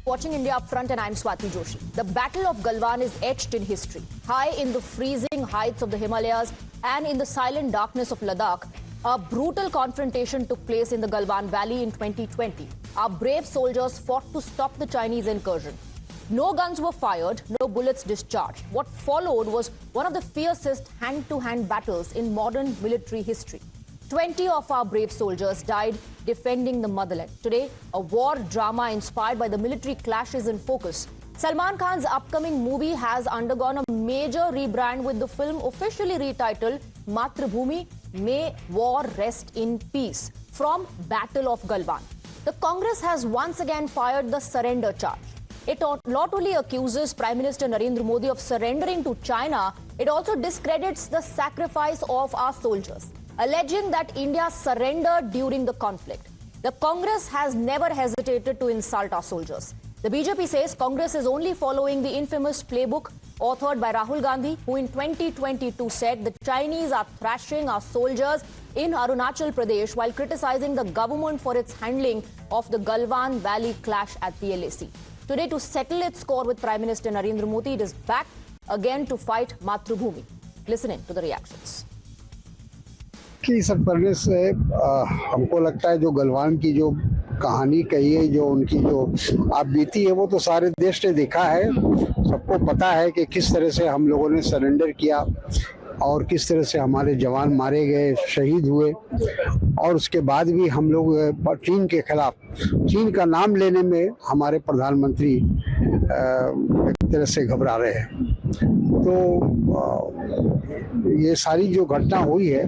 Watching India Upfront, and I'm Swati Joshi. The Battle of Galwan is etched in history. High in the freezing heights of the Himalayas and in the silent darkness of Ladakh, a brutal confrontation took place in the Galwan Valley in 2020. Our brave soldiers fought to stop the Chinese incursion. No guns were fired, no bullets discharged. What followed was one of the fiercest hand-to-hand battles in modern military history. 20 of our brave soldiers died defending the motherland. Today, a war drama inspired by the military clash is in focus. Salman Khan's upcoming movie has undergone a major rebrand, with the film officially retitled Maatrubhumi, May War Rest in Peace, from Battle of Galwan. The Congress has once again fired the surrender charge. It not only accuses Prime Minister Narendra Modi of surrendering to China, it also discredits the sacrifice of our soldiers, alleging that India surrendered during the conflict. The Congress has never hesitated to insult our soldiers. The BJP says Congress is only following the infamous playbook authored by Rahul Gandhi, who in 2022 said the Chinese are thrashing our soldiers in Arunachal Pradesh, while criticizing the government for its handling of the Galwan Valley clash at the LAC. Today, to settle its score with Prime Minister Narendra Modi, it is back again to fight Maatrubhumi. Listen in to the reactions. कि सब करने से हमको लगता है जो गलवान की जो कहानी कही है, जो उनकी जो आप बीती है, वो तो सारे देश ने देखा है। सबको पता है कि किस तरह से हम लोगों ने सरेंडर किया और किस तरह से हमारे जवान मारे गए, शहीद हुए। और उसके बाद भी हम लोग चीन के खिलाफ, चीन का नाम लेने में हमारे प्रधानमंत्री एक तरह से घबरा रहे हैं। तो ये सारी जो घटना हुई है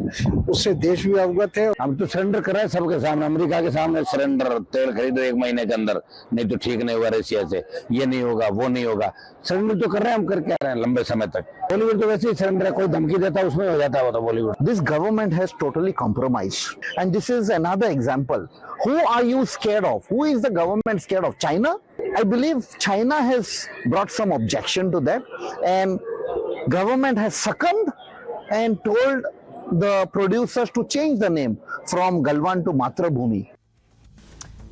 उससे देश भी अवगत है। हम तो सरेंडर कर रहे हैं सबके सामने, अमेरिका के सामने सरेंडर। तेल खरीदो 1 महीने के अंदर, नहीं तो ठीक नहीं होगा रशिया से, ये नहीं होगा, वो नहीं होगा। सरेंडर तो कर रहे हैं, हम कर क्या रहे हैं लंबे समय तक। बॉलीवुड तो वैसे ही सरेंडर है, कोई धमकी देता है उसमें हो जाता है वो तो Bollywood. This government has totally compromised, and this is another example. Who are you scared of? Who is the government scared of? China? I believe China has brought some objection to that, and government has succumbed and told the producers to change the name from Galwan to Maatrubhumi.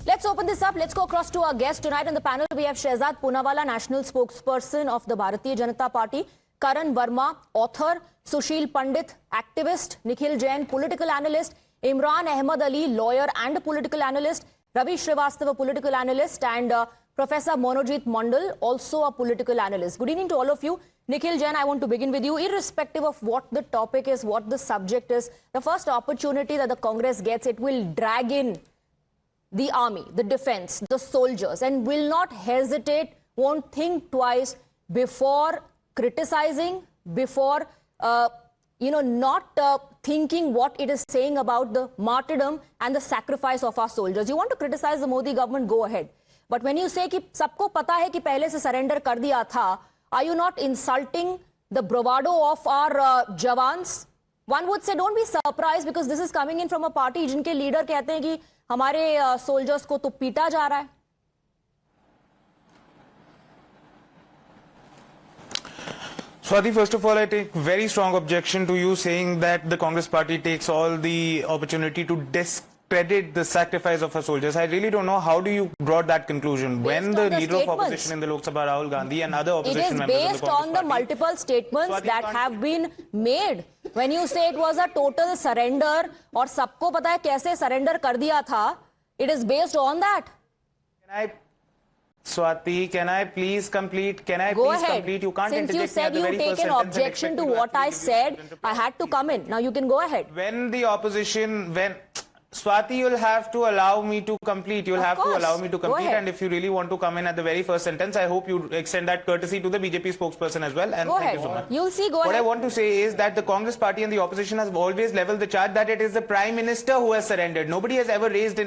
Let's open this up. Let's go across to our guest tonight on the panel. We have Shehzad Poonawala, national spokesperson of the Bharatiya Janata Party; Karan Verma, author; Sushil Pandit, activist; Nikhil Jain, political analyst; Imran Ahmed Ali, lawyer and political analyst; Ravi Srivastava, political analyst; and Professor Monojit Mandal, also a political analyst. Good evening to all of you. Nikhil Jain, I want to begin with you. Irrespective of what the topic is, what the subject is, the first opportunity that the Congress gets, it will drag in the army, the defense, the soldiers, and will not hesitate, won't think twice before criticizing, before, not thinking what it is saying about the martyrdom and the sacrifice of our soldiers. You want to criticize the Modi government, go ahead. But when you say कि सबको पता है कि पहले से surrender कर दिया था, are you not insulting the bravado of our jawans? One would say don't be surprised, because this is coming in from a party जिनके leader कहते हैं कि हमारे soldiers को तो पीटा जा रहा है. Swati, first of all, I take very strong objection to you saying that the Congress party takes all the opportunity to discredit the sacrifice of our soldiers. I really don't know how do you draw that conclusion when the leader of opposition in the Lok Sabha, Rahul Gandhi, and other opposition members of the Congress party. It is based on the multiple statements Swati, that have been made. When you say it was a total surrender और सबको पता है कैसे surrender कर दिया था, it is based on that. Swati, can I please complete? Can I Go please ahead. complete? You can't Since you interject me said at the you very take first an sentence and objection expect to me to what I actually said, give you I had to come in. Now you can go ahead. When the opposition, Swati, you'll have to allow me to complete. You'll have to allow me to complete. And if you really want to come in at the very first sentence, I hope you extend that courtesy to the BJP spokesperson as well. And go thank ahead. you so much. You'll see. Go what ahead. I want to say is that the Congress party and the opposition has always leveled the charge that it is the Prime Minister who has surrendered. Nobody has ever raised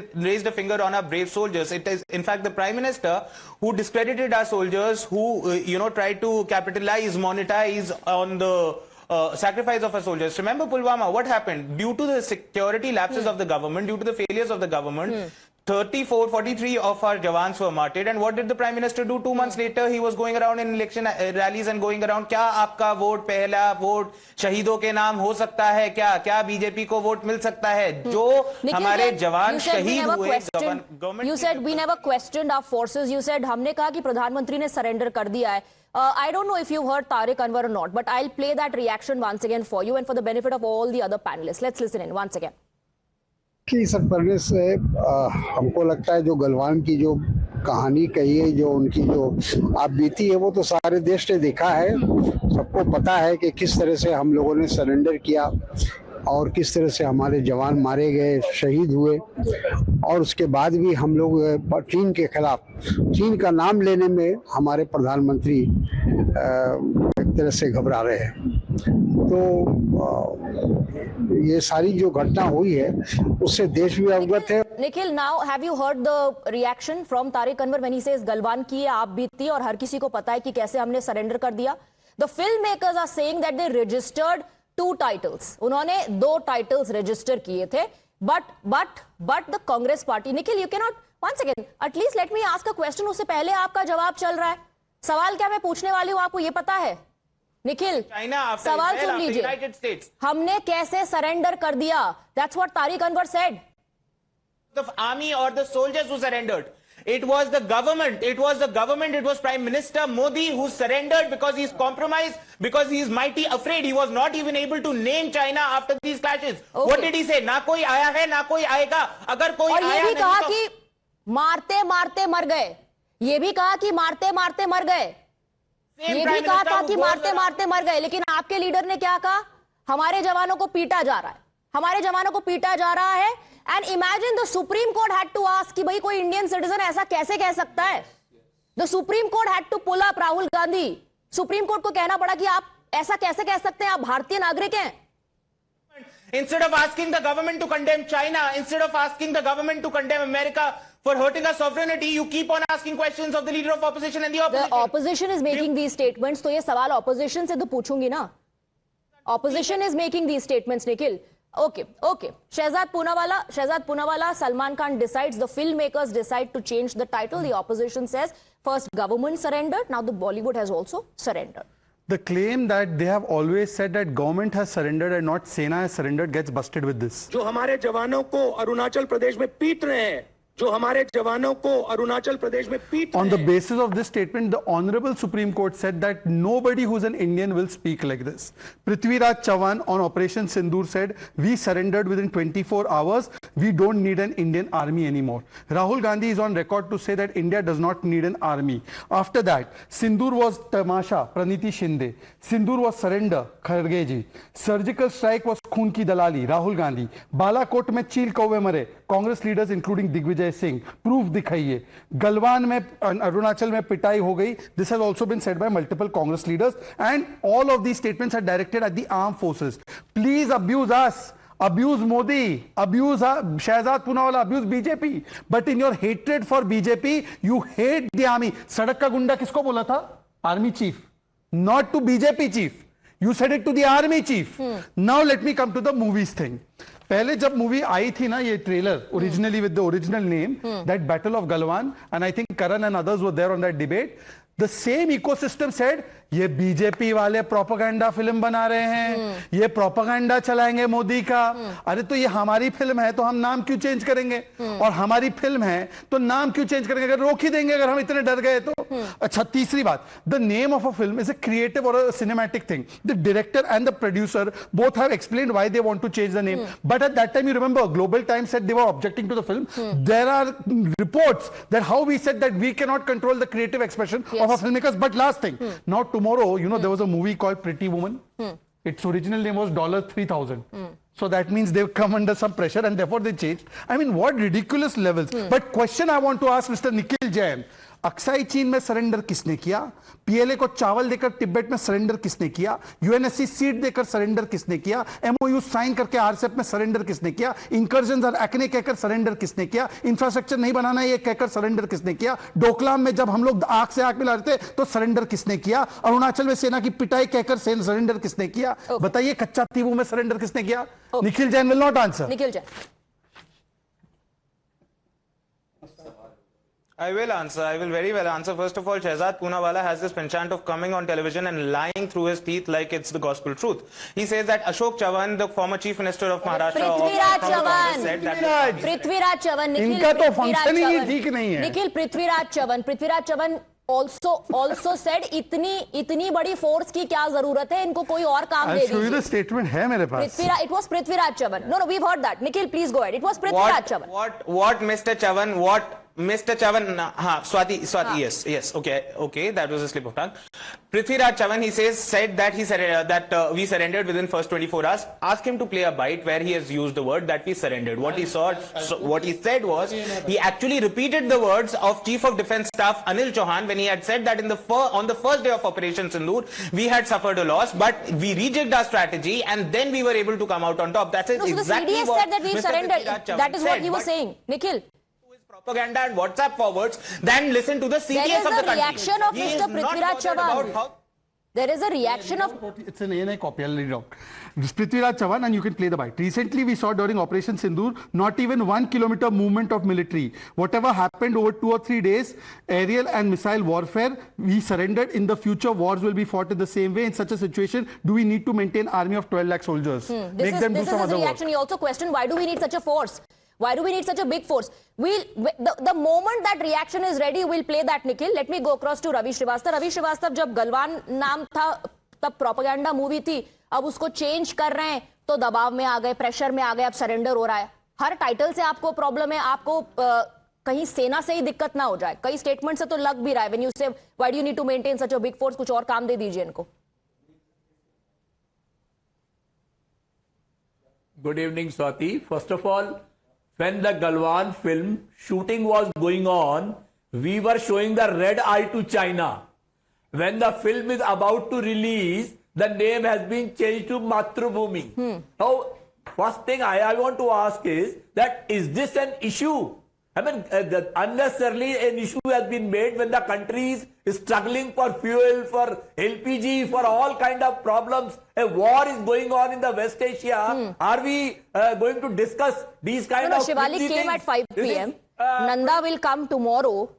a finger on our brave soldiers. It is, in fact, the Prime Minister who discredited our soldiers, who, tried to capitalize, monetize on the sacrifice of our soldiers. Remember Pulwama, what happened? Due to the security lapses of the government, due to the failures of the government, 34, 43 of our jawans were martyred. And what did the Prime Minister do? 2 months later, he was going around in election rallies and going around. क्या आपका vote, पहला vote शहीदों के नाम हो सकता है क्या? क्या बीजेपी को वोट मिल सकता है? जो हमारे जवान शहीद हुए, government. You said we never questioned our forces. You said हमने कहा कि प्रधानमंत्री ने सरेंडर कर दिया है. I don't know if you've heard Tariq Anwar or not, but I'll play that reaction once again for you and for the benefit of all the other panelists. Let's listen in once again. कि सरपरने से हमको लगता है जो गलवान की जो कहानी कही है, जो उनकी जो आप बीती है, वो तो सारे देश ने देखा है. सबको पता है कि किस तरह से हम लोगों ने सरेंडर किया और किस तरह से हमारे जवान मारे गए, शहीद हुए. और उसके बाद भी हम लोग चीन के खिलाफ, चीन का नाम लेने में हमारे प्रधानमंत्री एक तरह से घबरा रहे हैं. तो ये सारी जो घटना हुई है उससे देश भी अवगत है. Nikhil, now have you heard the reaction from Tariq Anwar when he says Galwan की आप बीती और हर किसी को पता है कि कैसे हमने सरेंडर कर दिया. The filmmakers are saying that they registered 2 titles. उन्होंने 2 titles register किए थे. But the Congress party, Nikhil, you cannot, once again, at least let me ask a question. उससे पहले आपका जवाब चल रहा है. सवाल क्या मैं पूछने वाली हूँ, आपको ये पता है? निखिल, सवाल सुन लीजिए. हमने कैसे सरेंडर कर दिया? That's what Tariq Anwar said. The army or the soldiers who surrendered. It was the government. It was Prime Minister Modi who surrendered because he's compromised, because he's mighty afraid. He was not even able to name China after these clashes. Okay. What did he say? ना कोई आया है, ना कोई आएगा. अगर कोई और आया ये भी कहा तो... कि मारते मारते मर गए. ये भी कहा कि मारते मारते मर गए. ये भी कहा था कि मारते मारते मर गए. लेकिन आपके लीडर ने क्या कहा? हमारे जवानों को पीटा जा रहा है. हमारे जवानों को पीटा जा रहा है. And imagine the Supreme Court had to ask कि भाई कोई इंडियन सिटीजन ऐसा कैसे कह सकता है? The Supreme Court had to pull up Rahul Gandhi. Supreme court को कहना पड़ा कि आप ऐसा कैसे कह सकते हैं? आप भारतीय नागरिक हैं. Instead of asking the government to condemn China, instead of asking the government to condemn America for hurting our sovereignty, you keep on asking questions of the leader of opposition and the opposition. The opposition is making these statements. तो ये सवाल opposition से तो पूछूंगी ना. Opposition is making these statements, Nikhil. Okay. Shehzad Poonawala, Salman Khan decides, the filmmakers decide to change the title. The opposition says, first government surrendered, now the Bollywood has also surrendered. The claim that they have always said that government has surrendered and not Sena has surrendered gets busted with this. जो हमारे जवानों को अरुणाचल प्रदेश में पीट रहे हैं, जो हमारे जवानों को अरुणाचल प्रदेश में पीट On the basis of this statement, the Honorable Supreme Court said that nobody who's an Indian will speak like this. Prithviraj Chavan on Operation Sindoor said, we surrendered within 24 hours. We don't need an Indian army anymore. Rahul Gandhi is on record to say that India does not need an army. After that, Sindoor was tamasha, Praniti Shinde. Sindoor was surrender, Kharge ji. Surgical strike was खून की दलाली, राहुल गांधी. बालाकोट में चील कौवे मरे, Congress leaders including Digvijay Singh. Proof दिखाइए. गलवान में, अरुणाचल में पिटाई हो गई. This has also been said by multiple Congress leaders and all of these statements are directed at the arm forces. Please abuse us, abuse Modi, abuse Shehzad Poonawala, abuse BJP, but in your hatred for BJP, you hate the army. सड़क का गुंडा किसको बोला था? Army chief, not to BJP chief. You said it to the army chief. Now let me come to the movies thing. पहले जब movie आई थी ना, ये trailer originally with the original name, that battle of Galwan, and I think Karan and others were there on that debate. The same ecosystem said ये BJP वाले propaganda film बना रहे हैं, ये प्रोपेगेंडा चलाएंगे मोदी का. अरे तो ये हमारी फिल्म है तो हम नाम क्यों चेंज करेंगे? और हमारी फिल्म है तो नाम क्यों चेंज करेंगे? अगर रोक ही देंगे, अगर हम इतने डर गए तो. अच्छा, तीसरी बात, the name of a film is a creative और a cinematic thing. The director and the producer both have explained why they want to change the name. But at that time, you remember, Global Times said they were objecting to the film. There are reports that how we said that we cannot control the creative expression of our filmmakers. But last thing, now tomorrow, you know, there was a movie called Pretty Woman. Its original name was $3,000. So that means they've come under some pressure and therefore they changed. I mean, what ridiculous levels. But question I want to ask Mr. Nikhil Jain, Aksai चीन में surrender किसने किया? PLA को चावल देकर तिब्बत में surrender किसने किया? यूएनएससी सीट देकर सरेंडर किसने किया? एमओयू साइन करके आरसीएफ में सरेंडर किसने किया? इंकर्जन्स और एक्ने कहकर सरेंडर किसने किया? इंफ्रास्ट्रक्चर नहीं बनाना है ये कहकर सरेंडर किसने किया? डोकलाम में जब हम लोग आंख से आंख मिला रहे थे तो सरेंडर किसने किया? अरुणाचल में सेना की पिटाई कहकर सरेंडर किसने किया? बताइए, कच्चा तीबू में सरेंडर किसने किया? Nikhil Jain will not answer. Nikhil Jain. I will answer. I will very well answer. First of all, Shehzad Poonawalla has this penchant of coming on television and lying through his teeth like it's the gospel truth. He says that Ashok Chavan, the former chief minister of Maharashtra, Prithviraj Chavan, इनका तो function ही ठीक नहीं है. Nikhil, Prithviraj Chavan also said इतनी बड़ी force की क्या जरूरत है, इनको कोई और काम दे दीजिए. The statement है मेरे पास. It was Prithviraj Chavan. No, we've heard that. Nikhil, please go ahead. It was Prithviraj Chavan. What Mr. Chavan, Swati, yes, okay, that was a slip of tongue. Prithviraj Chavan, he said that we surrendered within first 24 hours. Ask him to play a bite where he has used the word that we surrendered. What he said was, he actually repeated the words of Chief of Defence Staff Anil Chauhan when he had said that on the first day of Operation Sindoor, we had suffered a loss, but we rejigged our strategy and then we were able to come out on top. That's exactly so the CDS said that we surrendered. That is what he was saying. Nikhil. Propaganda and WhatsApp forwards, then listen to the CDS of the country. There is a reaction of Mr. Prithviraj Chavan. There is a reaction of... It's an ANI copy, I'll read it out. Prithviraj Chavan, and you can play the bite. Recently, we saw during Operation Sindoor, not even 1 kilometer movement of military. Whatever happened over 2 or 3 days, aerial and missile warfare, we surrendered. In the future, wars will be fought in the same way. In such a situation, do we need to maintain army of 12 lakh soldiers? This is his reaction. He also questioned, why do we need such a force? Why do we need such a big force? The moment that reaction is ready, we'll play that, Nikhil. Let me go across to Ravi Srivastava. Ravi Srivastava, जब गलवान नाम था, तब propaganda movie थी. अब उसको change कर रहे हैं, तो दबाव में आ गए, प्रेशर में आ गए, अब सरेंडर हो रहा है. हर टाइटल से आपको प्रॉब्लम है, आपको कहीं सेना से ही दिक्कत ना हो जाए. कई स्टेटमेंट से तो लग भी रहा है. When you say, why do you need to maintain such a big force? कुछ और काम दे दीजिए इनको. Good evening, Swati. First of all, when the Galwan film shooting was going on, we were showing the red eye to China. When the film is about to release, the name has been changed to Maatrubhumi. So, first thing I want to ask is this an issue? I mean, unnecessarily an issue has been made when the country is struggling for fuel, for LPG, for all kind of problems. A war is going on in the West Asia. Are we going to discuss these kind of Shivali came things? at 5 p.m. Nanda will come tomorrow.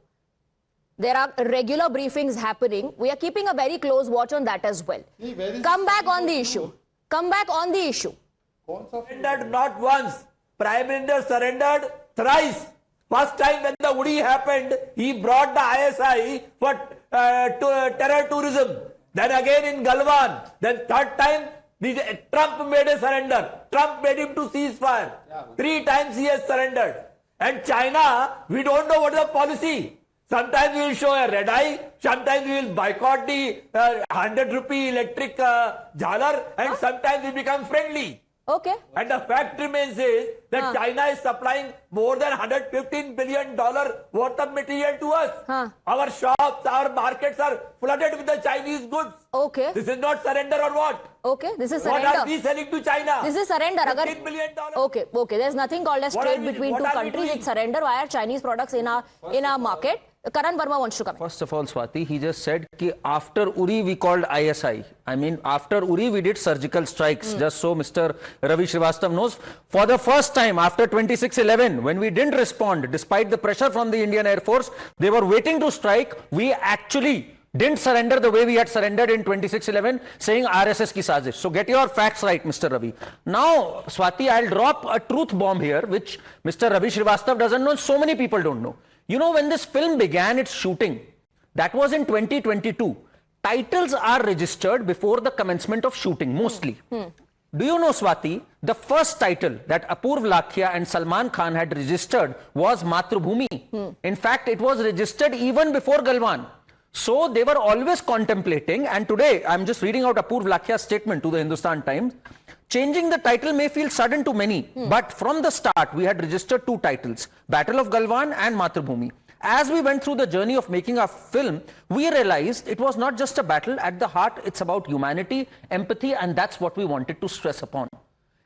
There are regular briefings happening. We are keeping a very close watch on that as well. Come back on the issue. Come back on the issue. Surrendered not once. Prime Minister surrendered thrice. First time when the Uri happened, he brought the ISI for terror tourism. Then again in Galwan. Then third time, Trump made a surrender. Trump made him to ceasefire. 3 times he has surrendered. And China, we don't know what is the policy. Sometimes we will show a red eye. Sometimes we will boycott the 100 rupee electric jhalar. And sometimes we become friendly. Okay. And the fact remains is that China is supplying more than $115 billion worth of material to us. Our shops, our markets are flooded with the Chinese goods. Okay. This is not surrender or what? Okay, this is surrender. What are we selling to China? This is surrender. $15 billion. Okay. There's nothing called as trade between two countries. It's surrender via Chinese products in our market. Karan Verma wants to come. First of all, Swati, he just said that after Uri we called ISI. I mean, after Uri we did surgical strikes. Just so Mr. Ravi Srivastava knows. For the first time after 26/11, when we didn't respond, despite the pressure from the Indian Air Force, they were waiting to strike. We actually didn't surrender the way we had surrendered in 26/11, saying RSS ki sazish. So get your facts right, Mr. Ravi. Now, Swati, I'll drop a truth bomb here, which Mr. Ravi Srivastava doesn't know, so many people don't know. You know, when this film began its shooting, that was in 2022. Titles are registered before the commencement of shooting, mostly. Do you know, Swati, the first title that Apurv Lakhia and Salman Khan had registered was Maatrubhumi. In fact, it was registered even before Galwan. So they were always contemplating, and today I'm just reading out Apurv Lakhia's statement to the Hindustan Times. Changing the title may feel sudden to many, but from the start we had registered 2 titles, Battle of Galwan and Maatrubhumi. As we went through the journey of making our film, we realized it was not just a battle. At the heart, it's about humanity, empathy, and that's what we wanted to stress upon.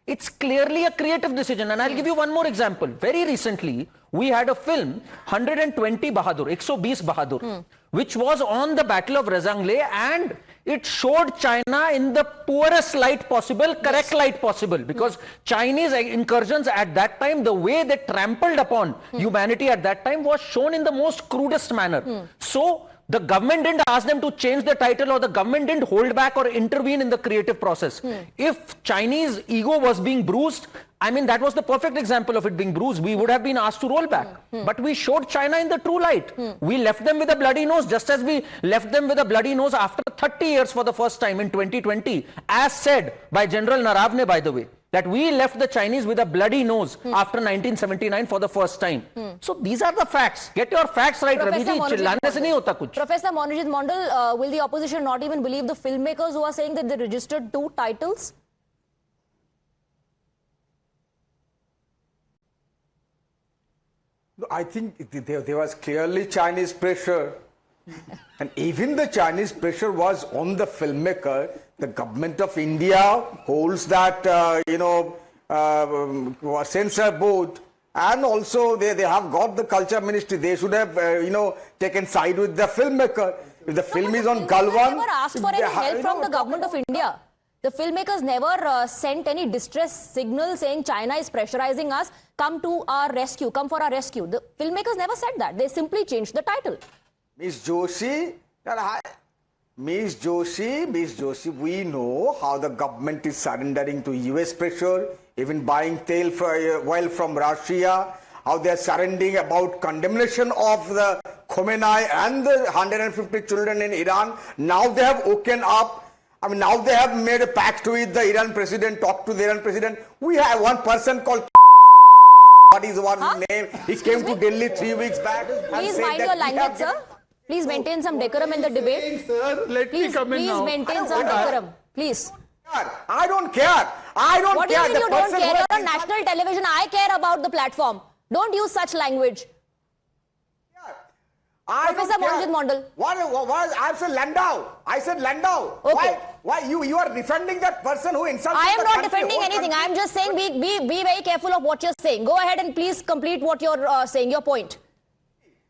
It's clearly a creative decision, and I'll give you one more example. Very recently, we had a film, 120 Bahadur, 120 Bahadur, which was on the Battle of Rezangli, and it showed China in the poorest light possible, correct light possible, because Chinese incursions at that time, the way they trampled upon humanity at that time was shown in the most crudest manner. So the government didn't ask them to change the title, or the government didn't hold back or intervene in the creative process. If Chinese ego was being bruised, I mean, that was the perfect example of it being bruised. We would have been asked to roll back. But we showed China in the true light. We left them with a bloody nose, just as we left them with a bloody nose after 30 years for the first time in 2020, as said by General Naravne, by the way, that we left the Chinese with a bloody nose after 1979 for the first time. So these are the facts. Get your facts right, Ravi ji. Chillane se nahi hota kuch. Professor Monojit Mondal, will the opposition not even believe the filmmakers who are saying that they registered 2 titles? I think there was clearly Chinese pressure, and even the Chinese pressure was on the filmmaker. The government of India holds that censor board, and also they have got the culture ministry. They should have taken side with the filmmaker. If the film is on Galwan, never asked for any help from the government of India. The filmmakers never sent any distress signal saying China is pressurizing us, come to our rescue, come for our rescue. The filmmakers never said that. They simply changed the title. Ms. Joshi, we know how the government is surrendering to US pressure, even buying oil from Russia, how they are surrendering about condemnation of the Khomeini and the 150 children in Iran. Now they have woken up. I mean, now they have made a pact with the Iran president, talked to the Iran president. We have one person called what is one's name? He came to Delhi 3 weeks back. Please mind your language, sir. Please maintain some decorum in the debate. Sir, let me come in now. Please maintain some decorum. Please. I don't care. I don't care. What do you mean you don't care? You're on national television. I care about the platform. Don't use such language. Professor Monojit Mondal. What? I said Landau. I said Landau. Okay. Why you are defending that person who insulted I am the not country, defending anything. I am just saying be very careful of what you're saying. Go ahead and please complete what you're saying, your point.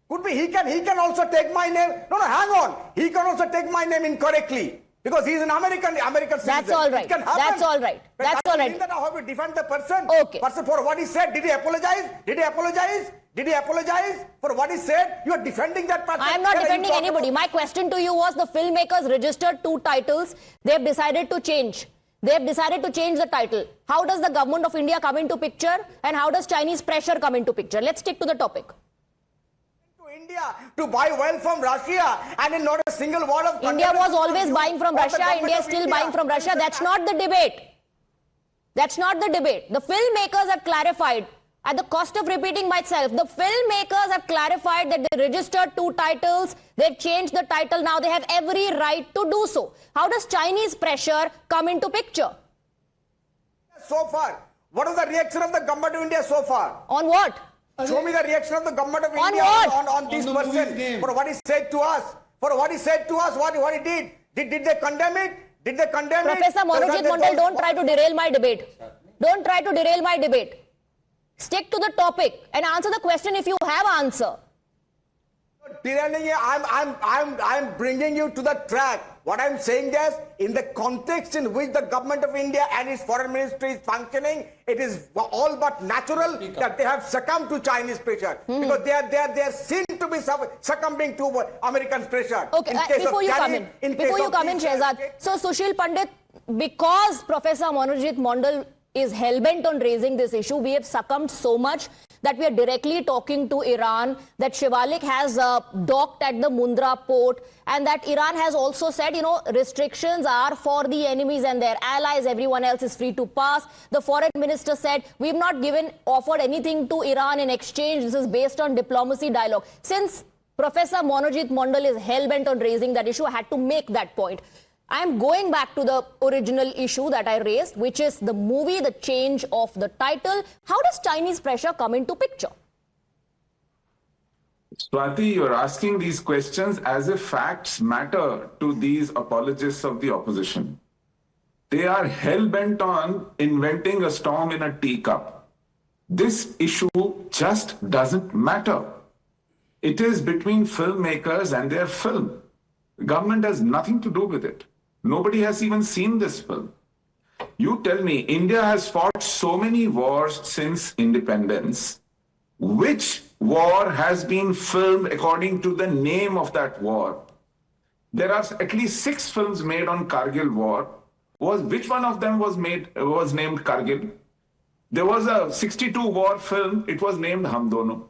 Could be he can also take my name. No, hang on. He can also take my name incorrectly. Because he is an American citizen. That's all right. That's all right. That's all right. That I have to defend the person. Okay. Person for what he said. Did he apologize? Did he apologize? Did he apologize for what he said? You are defending that person. I am not defending anybody. My question to you was the filmmakers registered 2 titles. They have decided to change. They have decided to change the title. How does the government of India come into picture? And how does Chinese pressure come into picture? Let's stick to the topic. India to buy oil from Russia, and in not a single word of India was always buying from Russia. India is still buying from Russia. That's not the debate. That's not the debate. The filmmakers have clarified, at the cost of repeating myself, the filmmakers have clarified that they registered 2 titles. They've changed the title. Now they have every right to do so. How does Chinese pressure come into picture? So far, what is the reaction of the government of India so far? On what? Show me the reaction of the government of On India what? on this person for what he said to us. For what he said to us, what he did. Did they condemn it? Did they condemn Professor it? Monojit Mondal, don't try to derail my debate. Don't try to derail my debate. Stick to the topic and answer the question if you have answer. I'm bringing you to the track. What I'm saying is, in the context in which the government of India and its foreign ministry is functioning, it is all but natural that they have succumbed to Chinese pressure because they are seen to be succumbing to American pressure. Okay, before you come in, Shehzad. So Sushil Pandit, because Professor Monojit Mondal is hell-bent on raising this issue, we have succumbed so much that we are directly talking to Iran, that Shivalik has docked at the Mundra port, and that Iran has also said, restrictions are for the enemies and their allies, everyone else is free to pass. The foreign minister said, we've not offered anything to Iran in exchange, this is based on diplomacy dialogue. Since Professor Monojit Mondal is hell-bent on raising that issue, I had to make that point. I am going back to the original issue that I raised, which is the movie, the change of the title. How does Chinese pressure come into picture? Swati, you're asking these questions as if facts matter to these apologists of the opposition. They are hell-bent on inventing a storm in a teacup. This issue just doesn't matter. It is between filmmakers and their film. The government has nothing to do with it. Nobody has even seen this film. You tell me, India has fought so many wars since independence. Which war has been filmed according to the name of that war? There are at least 6 films made on Kargil war. Which one of them was named Kargil? There was a 62 war film, it was named Hum Dono.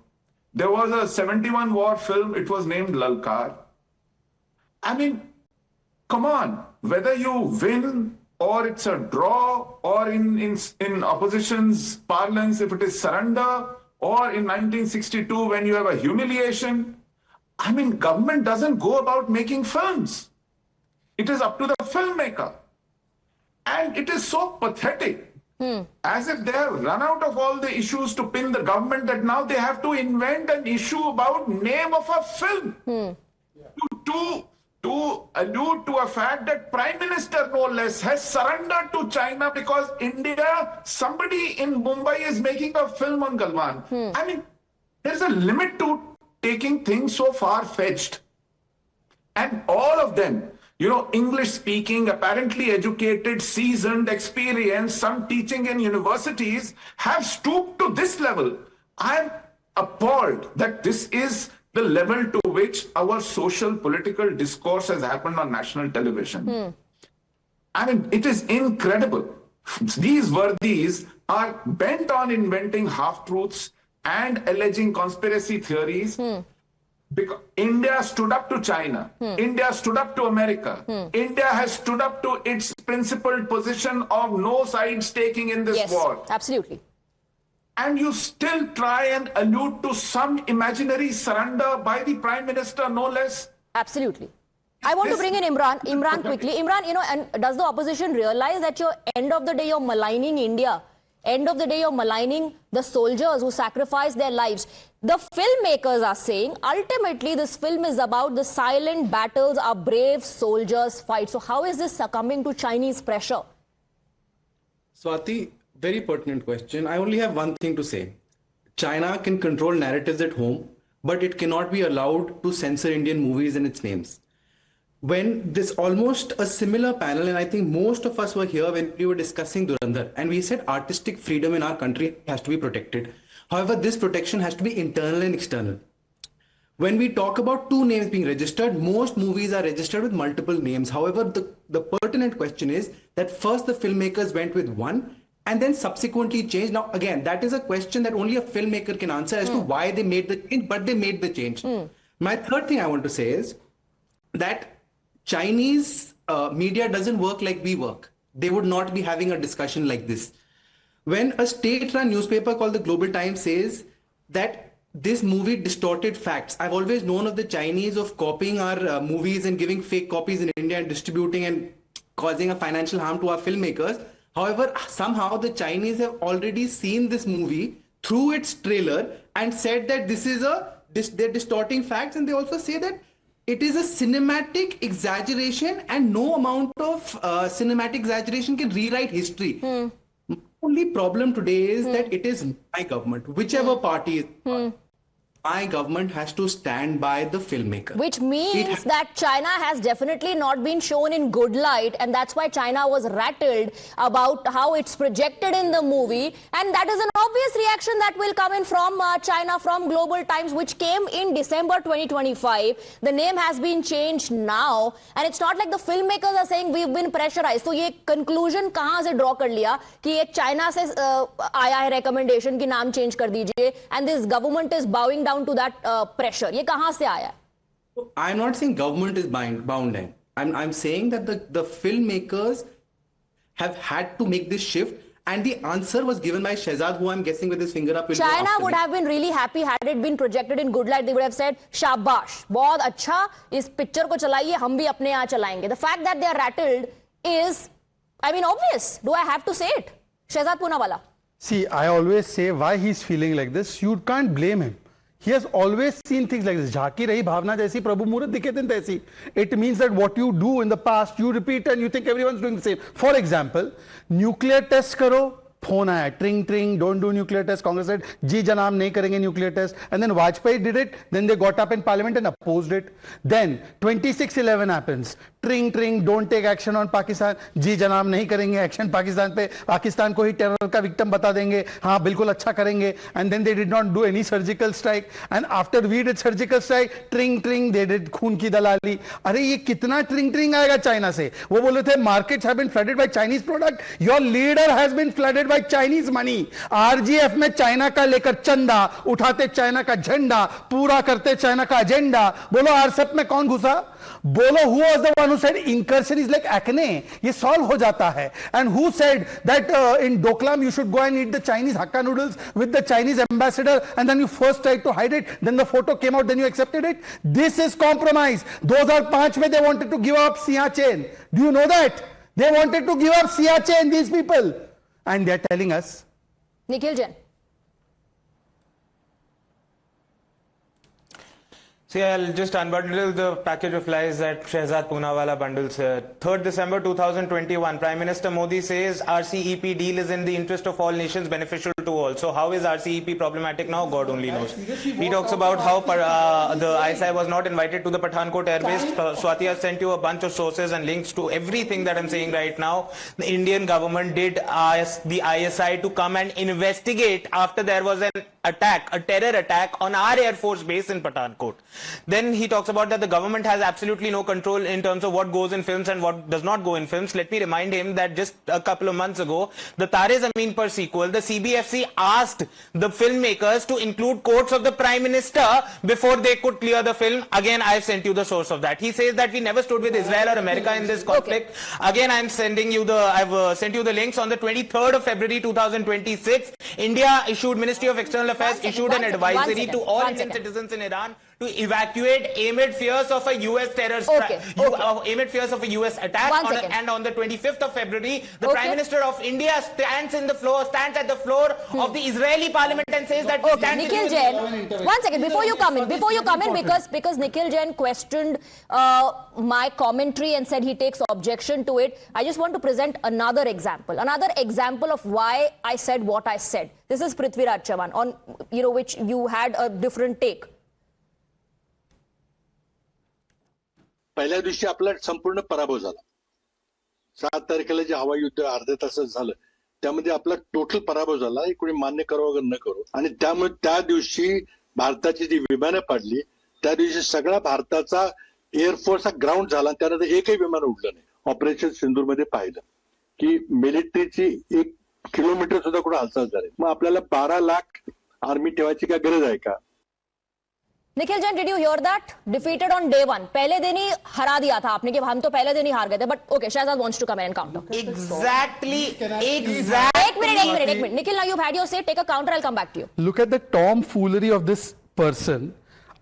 There was a 71 war film, it was named Lalkar. I mean, come on, whether you win or it's a draw, or in opposition's parlance, if it is surrender, or in 1962 when you have a humiliation, I mean, government doesn't go about making films. It is up to the filmmaker. And it is so pathetic, as if they have run out of all the issues to pin the government, that now they have to invent an issue about name of a film. To allude to a fact that Prime Minister, no less, has surrendered to China because India, somebody in Mumbai is making a film on Galwan. I mean, there's a limit to taking things so far-fetched. And all of them, you know, English speaking, apparently educated, seasoned, experienced, some teaching in universities, have stooped to this level. I'm appalled that this is the level to which our social political discourse has happened on national television. I mean, it is incredible. These worthies are bent on inventing half-truths and alleging conspiracy theories. Because India stood up to China. India stood up to America. India has stood up to its principled position of no sides taking in this war. Absolutely. And you still try and allude to some imaginary surrender by the Prime Minister, no less. Absolutely. I want to bring in Imran quickly. Imran, you know, and does the opposition realize that end of the day you're maligning India? End of the day you're maligning the soldiers who sacrificed their lives. The filmmakers are saying ultimately this film is about the silent battles our brave soldiers fight. So how is this succumbing to Chinese pressure? Swati, very pertinent question. I only have one thing to say. China can control narratives at home, but it cannot be allowed to censor Indian movies and its names. When this almost a similar panel, and I think most of us were here when we were discussing Dhurandhar, and we said artistic freedom in our country has to be protected. However, this protection has to be internal and external. When we talk about 2 names being registered, most movies are registered with multiple names. However, the pertinent question is that first the filmmakers went with one and then subsequently changed. Now, again, that is a question that only a filmmaker can answer as to why they made the change, but they made the change. My third thing I want to say is that Chinese media doesn't work like we work. They would not be having a discussion like this. When a state-run newspaper called the Global Times says that this movie distorted facts, I've always known of the Chinese of copying our movies and giving fake copies in India and distributing and causing a financial harm to our filmmakers. However, somehow the Chinese have already seen this movie through its trailer and said that this is they're distorting facts, and they also say that it is a cinematic exaggeration and no amount of cinematic exaggeration can rewrite history. The only problem today is that it is my government, whichever party is. My government has to stand by the filmmaker. Which means that China has definitely not been shown in good light, and that's why China was rattled about how it's projected in the movie. And that is an obvious reaction that will come in from China, from Global Times, which came in December 2025. The name has been changed now, and it's not like the filmmakers are saying we've been pressurized. So ये conclusion कहाँ से draw कर लिया कि ये China से आया है recommendation कि नाम change कर दीजिए, and this government is bowing down to that pressure. ये कहाँ से आया? I'm not saying government is bound in. I'm saying that the filmmakers have had to make this shift, and the answer was given by Shehzad, who I'm guessing with his finger up. China would have been really happy had it been projected in good light. They would have said, "Shabash, बहुत अच्छा, इस picture को चलाइए, हम भी अपने यहाँ चलाएंगे." The fact that they are rattled is, I mean, obvious. Do I have to say it? Shehzad Poonawala. See, I always say why he's feeling like this. You can't blame him. He has always seen things like this. झाकी रही भावना जैसी प्रभु मुहूर्त दिखे दिन तैसी. It means that what you do in the past, you repeat and you think everyone's doing the same. For example, nuclear test करो, phone aaya, tring tring, don't do nuclear test. Congress said, ji janab, nahi karenge nuclear test. And then Vajpayee did it. Then they got up in parliament and opposed it. Then 26/11 happens. Tring tring, don't take action on Pakistan. जी जनाब नहीं करेंगे action Pakistan पे, पाकिस्तान को ही terror का victim बता देंगे, हाँ बिल्कुल अच्छा करेंगे. And then they did not do any surgical strike. And after we did surgical strike, tring tring, they did खून की दलाली. अरे ये कितना tring tring आएगा चाइना से? वो बोले थे markets have been flooded by Chinese product. Your leader has been flooded by Chinese money. RGF में चाइना का लेकर चंदा, उठाते चाइना का झंडा, पूरा करते चाइना का एजेंडा. बोलो RCEP में कौन घुसा? बोलो who was the one who said incursion is like acne? ये solve हो जाता है. And who said that in Doklam you should go and eat the Chinese Hakka noodles with the Chinese ambassador, and then you first tried to hide it, then the photo came out, then you accepted it? This is compromise. 2005 में they wanted to give up Siachen. Do you know that? They wanted to give up Siachen, these people. And they are telling us. Nikhil Jain. See, I'll just unbundle the package of lies that Shehzad Poonawala bundles here. 3rd December 2021, Prime Minister Modi says RCEP deal is in the interest of all nations, beneficial to all. So how is RCEP problematic now? God only knows. He talks about how the ISI was not invited to the Pathankot airbase. Swati has sent you a bunch of sources and links to everything that I'm saying right now. The Indian government did ask the ISI to come and investigate after there was an attack, a terror attack on our Air Force base in Pathankot. Then he talks about that the government has absolutely no control in terms of what goes in films and what does not go in films. Let me remind him that just a couple of months ago, the Tare Zameen Par sequel, the CBFC asked the filmmakers to include quotes of the Prime Minister before they could clear the film. Again, I've sent you the source of that. He says that we never stood with Israel or America in this conflict. Okay. Again, I've sent you the links. On the 23rd of February 2026, India issued, Ministry of External Affairs issued an advisory to all Indian citizens in Iran to evacuate amid fears of a US terror strike, amid fears of a US attack. And on the 25th of February, the Prime Minister of India stands at the floor of the Israeli parliament and says that Nikhil Jain, one second, before you come in, because Nikhil Jain questioned my commentary and said he takes objection to it, I just want to present another example of why I said what I said. This is Prithviraj Chavan, on which you had a different take. पहिल्या दिवशी आपला संपूर्ण पराभव झाला. 7 तारखेला जे हवाई युद्ध अर्ध्या तासात झालं त्यामध्ये आपला टोटल पराभव झाला, हे कोणी मान्य करो अगर न करो. आणि त्यामुळे त्या दिवशी भारताची जी विमानं पडली त्या दिवशी सगळा भारताचा एअरफोर्स हा ग्राउंड झाला. त्यानंतर एकही विमान उडलं नाही. ऑपरेशन सिंदूर मध्ये पाहिलं की मिलिटरीची 1 किलोमीटर सुद्धा कुठे हालचाल झाली. मग आपल्याला 12 लाख आर्मी ठेवायची काय गरज आहे का? Nikhil Jain, did you hear that? Defeated on day one. पहले दिन ही हरा दिया था आपने कि हम तो पहले दिन ही हार गए थे. But okay, Shehzad wants to come in and counter. Exactly. एक minute. Nikhil, now you've had your say. Take a counter. I'll come back to you. Look at the tomfoolery of this person.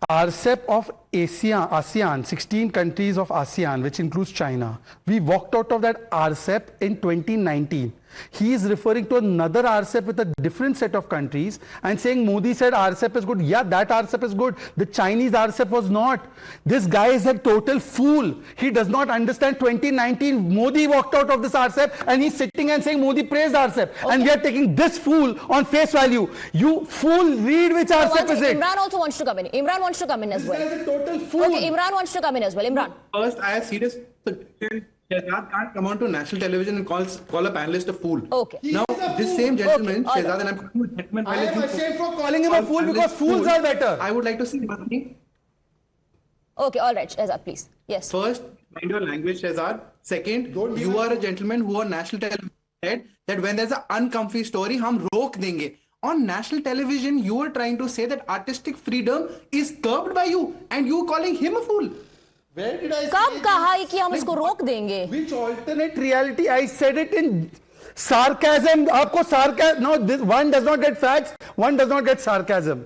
RCEP of ASEAN, 16 countries of ASEAN, which includes China. We walked out of that RCEP in 2019. He is referring to another RCEP with a different set of countries and saying Modi said RCEP is good. Yeah, that RCEP is good. The Chinese RCEP was not. This guy is a total fool. He does not understand 2019. Modi walked out of this RCEP and he's sitting and saying Modi praised RCEP. Okay. And we are taking this fool on face value. You fool, read which RCEP is it. Imran also wants to come in. Imran wants to come in as well. This guy is a total fool. Okay, Imran wants to come in as well. Imran. First, I have serious. Shehzad can't come on to national television and call a panelist a fool. Okay. Now, this same gentleman, Shehzad, and I am ashamed for calling him a fool because fools are better. I would like to say one thing. Okay, all right, Shehzad, please. Yes. First, mind your language, Shehzad. Second, you are a gentleman who on national television said that when there's an uncomfy story, hum rok denge. On national television, you are trying to say that artistic freedom is curbed by you, and you calling him a fool. Where did I say कब कहा है कि हम इसको रोक देंगे? Which alternate reality? I said it in sarcasm. आपको sarcasm? No, this one does not get facts. One does not get sarcasm.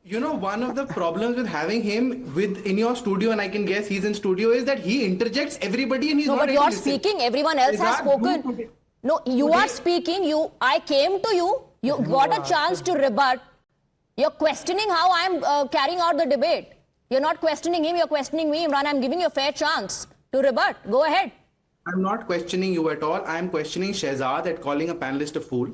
You know, one of the problems with having him in your studio, and I can guess he's in studio, is that he interjects everybody and he's not. No, but you're speaking. Everyone else has spoken. No, you are speaking. I came to you. You got a chance to rebut. You're questioning how I'm carrying out the debate. You're not questioning him, you're questioning me. Imran, I'm giving you a fair chance to rebut. Go ahead. I'm not questioning you at all. I'm questioning Shehzad at calling a panelist a fool.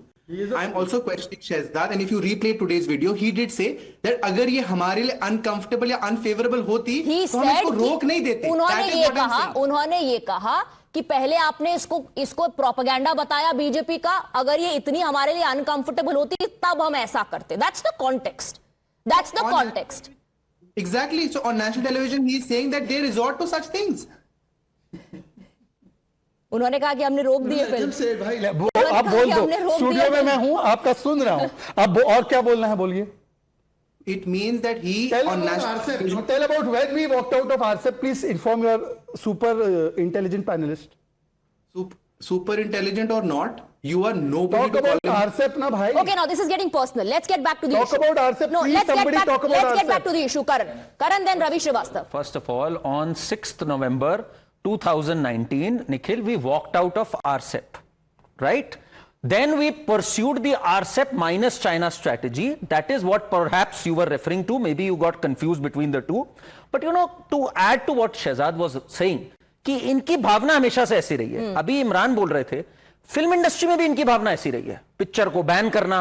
I'm also questioning Shehzad, and if you replay today's video, he did say that अगर ये हमारे लिए uncomfortable या unfavorable होती, तो हम इसको रोक नहीं देते. उन्होंने ये कहा कि पहले आपने इसको प्रोपेगेंडा बताया बीजेपी का, अगर ये इतनी हमारे लिए अनकंफर्टेबल होती तब हम ऐसा करते. That's the context. That's the context. Exactly. So on national television, he is saying that they resort to such things. उन्होंने कहा कि हमने रोक दिए फिल्म. भाई आप बोल दो, स्टूडियो में मैं हूं, आपका सुन रहा हूं. अब और क्या बोलना है बोलिए. It means that he on national. Tell about when we walked out of RCEP. Please inform your super intelligent panelist. Super intelligent or not, you are nobody. Talk about RCEP, na bhai. Okay, now this is getting personal. Let's get back to the issue. Talk about RCEP. No, let's get back to the issue. Karan, then Ravi Srivastava. First of all, on 6th November 2019, Nikhil, we walked out of RCEP, right? Then we pursued the RCEP minus China strategy. That is what perhaps you were referring to. Maybe you got confused between the two. But you know, to add to what Shehzad was saying, कि इनकी भावना हमेशा से ऐसी रही है. अभी इमरान बोल रहे थे, फिल्म इंडस्ट्री में भी इनकी भावना ऐसी रही है. पिक्चर को बैन करना,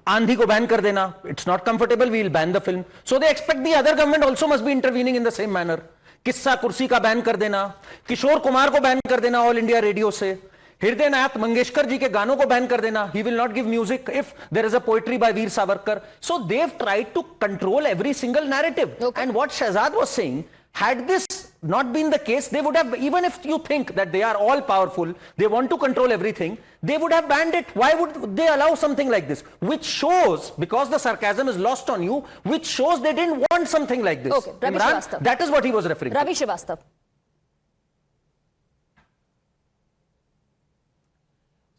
आंधी को बैन कर देना. It's not comfortable, we'll ban the film. So they expect the other government also must be intervening in the same manner. किस्सा कुर्सी का बैन कर देना, किशोर कुमार को बैन कर देना ऑल इंडिया रेडियो से, हृदयनाथ मंगेशकर जी के गानों को बैन कर देना. He will not give music if there is a poetry by Veer Savarkar. So they've tried to control every single narrative. Okay. And what Shehzad was saying, had this not been the case, they would have, even if you think that they are all powerful, they want to control everything, they would have banned it. Why would they allow something like this? Which shows, because the sarcasm is lost on you, which shows they didn't want something like this. Okay, Ravi Srivastava. That is what he was referring to. Ravi Srivastava.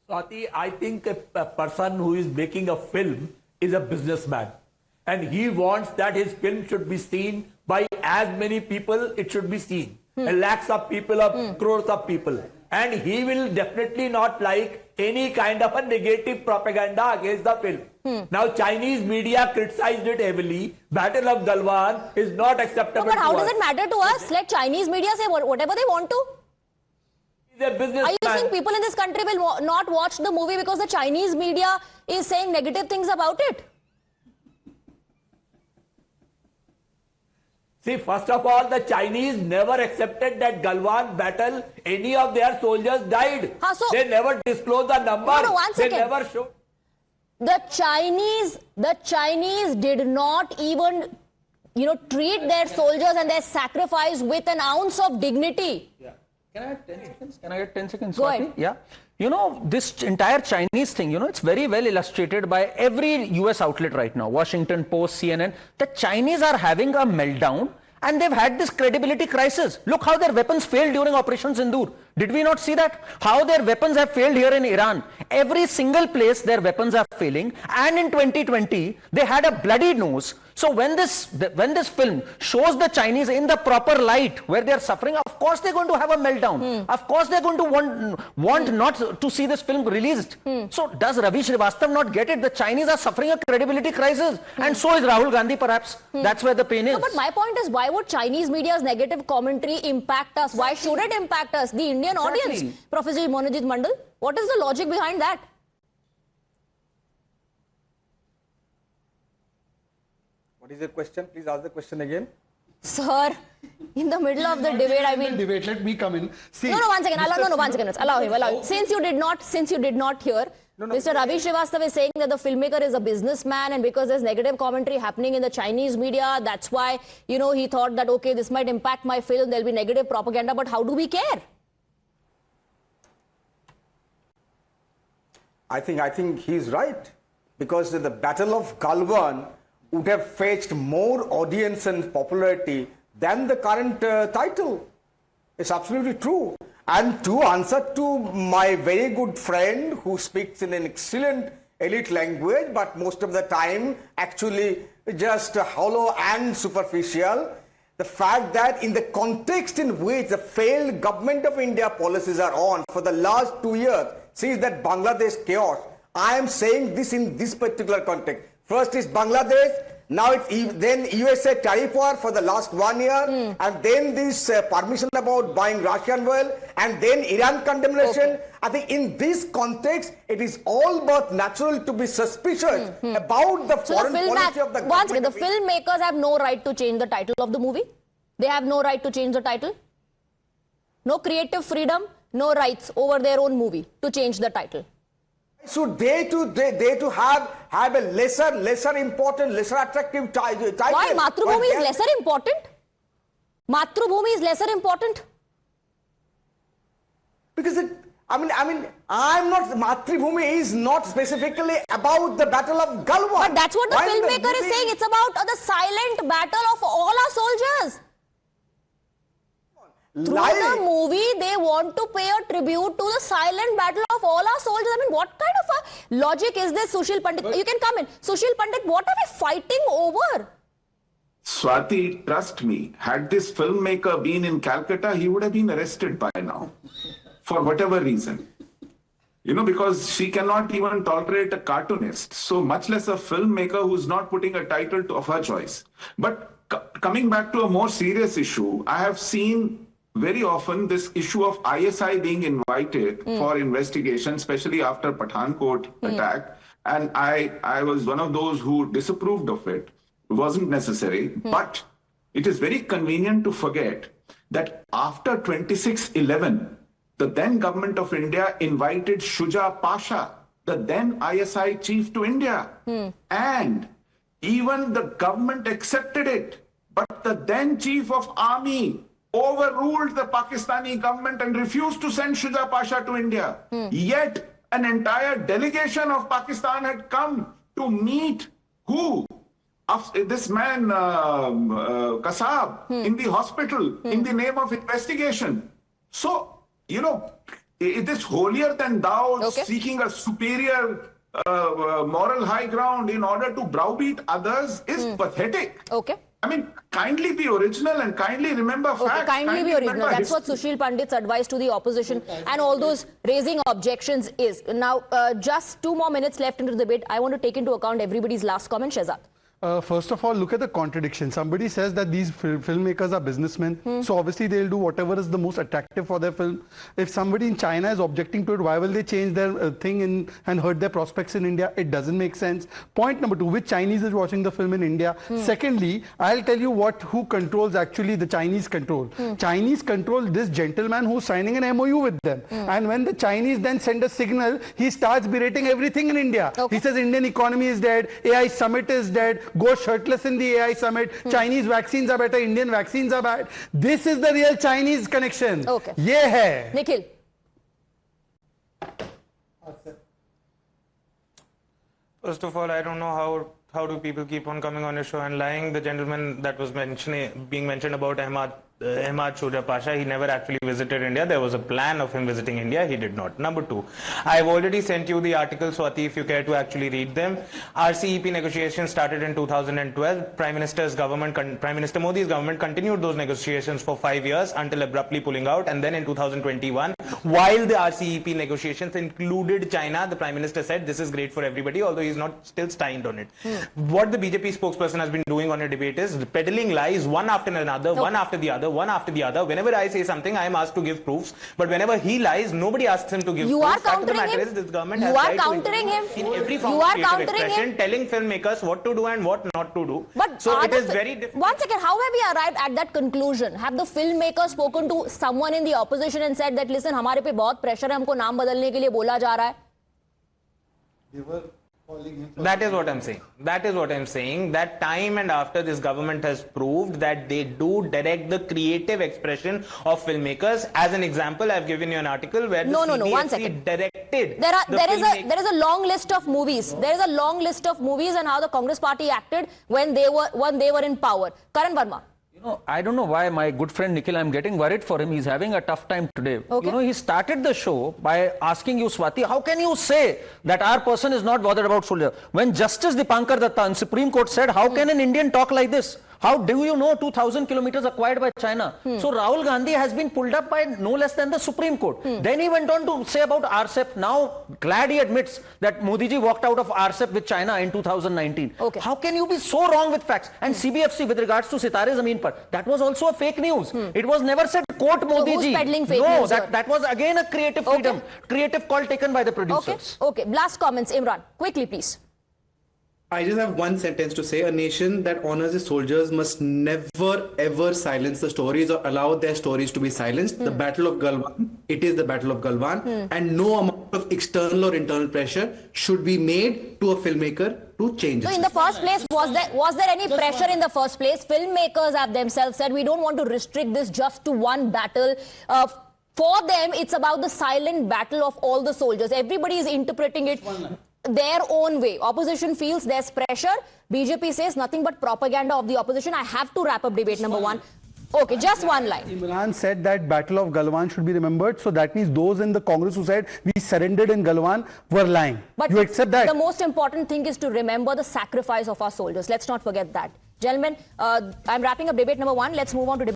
Swati, I think a person who is making a film is a businessman. And he wants that his film should be seen by as many people it should be seen. Lakhs of people or crores of people. And he will definitely not like any kind of a negative propaganda against the film. Now Chinese media criticized it heavily. Battle of Galwan is not acceptable. No, but how does it matter to us? Let Chinese media say whatever they want to. Are you saying people in this country will not watch the movie because the Chinese media is saying negative things about it? See, first of all, the Chinese never accepted that Galwan battle, any of their soldiers died. They never disclosed the number. No, 1 second. They never showed. The Chinese did not even, treat their soldiers and their sacrifice with an ounce of dignity. Yeah. Can I have 10 seconds? Can I get 10 seconds? Go ahead. Yeah. This entire Chinese thing, it's very well illustrated by every US outlet right now. Washington Post, CNN. The Chinese are having a meltdown and they've had this credibility crisis. Look how their weapons failed during Operation Sindoor. Did we not see that? How their weapons have failed here in Iran. Every single place their weapons are failing. And in 2020, they had a bloody nose. So when this film shows the Chinese in the proper light where they are suffering, of course they're going to have a meltdown. Of course they're going to want not to see this film released. So does Ravi Srivastava not get it? The Chinese are suffering a credibility crisis. And so is Rahul Gandhi perhaps. That's where the pain is. No, but my point is, why would Chinese media's negative commentary impact us? Why should it impact us? The Indian audience. Professor Monajit Mandal, what is the logic behind that? What is your question? Please ask the question again. Sir, in the middle of the debate, debate, let me come in. See, no, 1 second. One second. Allow him. Since you did not hear, Mr. Ravi Srivastava is saying that the filmmaker is a businessman, and because there's negative commentary happening in the Chinese media, that's why, he thought that, okay, this might impact my film, there'll be negative propaganda, but how do we care? I think he's right, because the Battle of Galwan would have fetched more audience and popularity than the current title. It's absolutely true. And to answer to my very good friend who speaks in an excellent elite language, but most of the time actually just hollow and superficial, the fact that in the context in which the failed government of India policies are on for the last 2 years, since that Bangladesh chaos, I am saying this in this particular context. First is Bangladesh, Now then USA tariff war for the last 1 year, and then this permission about buying Russian oil, and then Iran condemnation. I think in this context, it is all but natural to be suspicious about the foreign policy of the government. Once again, the filmmakers have no right to change the title of the movie. They have no right to change the title. No creative freedom, no rights over their own movie to change the title. Should they to have a lesser important, lesser attractive title? Why Maatrubhumi is lesser important? Maatrubhumi is lesser important? Because I'm not, Maatrubhumi is not specifically about the Battle of Galwan. But that's what the filmmaker is saying. It's about the silent battle of all our soldiers. Through the movie, they want to pay a tribute to the silent battle of all our soldiers. I mean, what kind of a logic is this, Sushil Pandit? You can come in. Sushil Pandit, what are we fighting over? Swati, trust me, had this filmmaker been in Calcutta, he would have been arrested by now. For whatever reason. You know, because she cannot even tolerate a cartoonist. So much less a filmmaker who's not putting a title of her choice. But coming back to a more serious issue, I have seen very often this issue of ISI being invited for investigation, especially after Pathankot attack. And I was one of those who disapproved of it. It wasn't necessary. But it is very convenient to forget that after 26/11, the then government of India invited Shuja Pasha, the then ISI chief, to India. And even the government accepted it. But the then chief of army overruled the Pakistani government and refused to send Shuja Pasha to India. Yet an entire delegation of Pakistan had come to meet who? This man, Kasab, in the hospital in the name of investigation. So, you know, it is holier than thou seeking a superior moral high ground in order to browbeat others is pathetic. I mean, kindly be original and kindly remember facts. Kindly be original. That's what Sushil Pandit's advice to the opposition and all those raising objections is. Now, just 2 more minutes left into the debate. I want to take into account everybody's last comment. Shehzad. First of all, look at the contradiction. Somebody says that these filmmakers are businessmen, so obviously they'll do whatever is the most attractive for their film. If somebody in China is objecting to it, why will they change their thing and hurt their prospects in India? It doesn't make sense. Point number 2, which Chinese is watching the film in India? Secondly, I'll tell you who controls actually the Chinese control. Chinese control this gentleman who's signing an MOU with them. And when the Chinese then send a signal, he starts berating everything in India. He says Indian economy is dead, AI summit is dead, go shirtless in the AI summit, Chinese vaccines are better, Indian vaccines are bad. This is the real Chinese connection. Ye hai. Nikhil. First of all, I don't know how do people keep on coming on a show and lying. The gentleman that was being mentioned about Ahmad Shuja Pasha, he never actually visited India. There was a plan of him visiting India. He did not. Number 2, I've already sent you the article, Swati, if you care to actually read them. RCEP negotiations started in 2012. Prime Minister Modi's government continued those negotiations for 5 years until abruptly pulling out. And then in 2021, while the RCEP negotiations included China, the Prime Minister said this is great for everybody, although he's not still signed on it. What the BJP spokesperson has been doing on a debate is peddling lies one after another, one after the other. Whenever I say something, I am asked to give proofs. But whenever he lies, nobody asks him to give proofs. You are countering him. This government you are countering him. In every form of creative expression, telling filmmakers what to do and what not to do. But so it is very difficult. One second, how have we arrived at that conclusion? Have the filmmakers spoken to someone in the opposition and said that, listen, हमारे पे बहुत pressure है, हमको नाम बदलने के लिए बोला जा रहा है? That is what I'm saying. That is what I'm saying. That time and after this government has proved that they do direct the creative expression of filmmakers. As an example, I've given you an article where the CBSE directed. There is a long list of movies. There is a long list of movies and how the Congress party acted when they were in power. Karan Verma. You know, I don't know why my good friend Nikhil, I'm getting worried for him. He's having a tough time today. You know, he started the show by asking you, Swati, how can you say that our person is not bothered about soldiers? When Justice Dipankar Datta in Supreme Court said, how can an Indian talk like this? How do you know 2,000 kilometers acquired by China? So Rahul Gandhi has been pulled up by no less than the Supreme Court. Then he went on to say about RCEP. Now, glad he admits that Modi ji walked out of RCEP with China in 2019. Okay. How can you be so wrong with facts? And CBFC with regards to Sitare Zameen Par, that was also a fake news. It was never said, quote Modi who's ji. peddling fake No, news here? that was again a creative freedom, creative call taken by the producers. Okay. Last comments, Imran. Quickly, please. I just have one sentence to say. A nation that honors its soldiers must never ever silence the stories or allow their stories to be silenced. The Battle of Galwan, it is the Battle of Galwan, and no amount of external or internal pressure should be made to a filmmaker to change it. So in the first place, was there any pressure in the first place? Filmmakers have themselves said, we don't want to restrict this just to one battle. For them, it's about the silent battle of all the soldiers. Everybody is interpreting it their own way. Opposition feels there's pressure. BJP says nothing but propaganda of the opposition. I have to wrap up debate number one. Okay, just one line. Imran said that Battle of Galwan should be remembered. So that means those in the Congress who said we surrendered in Galwan were lying. But you accept that? The most important thing is to remember the sacrifice of our soldiers. Let's not forget that. Gentlemen, I'm wrapping up debate number one. Let's move on to debate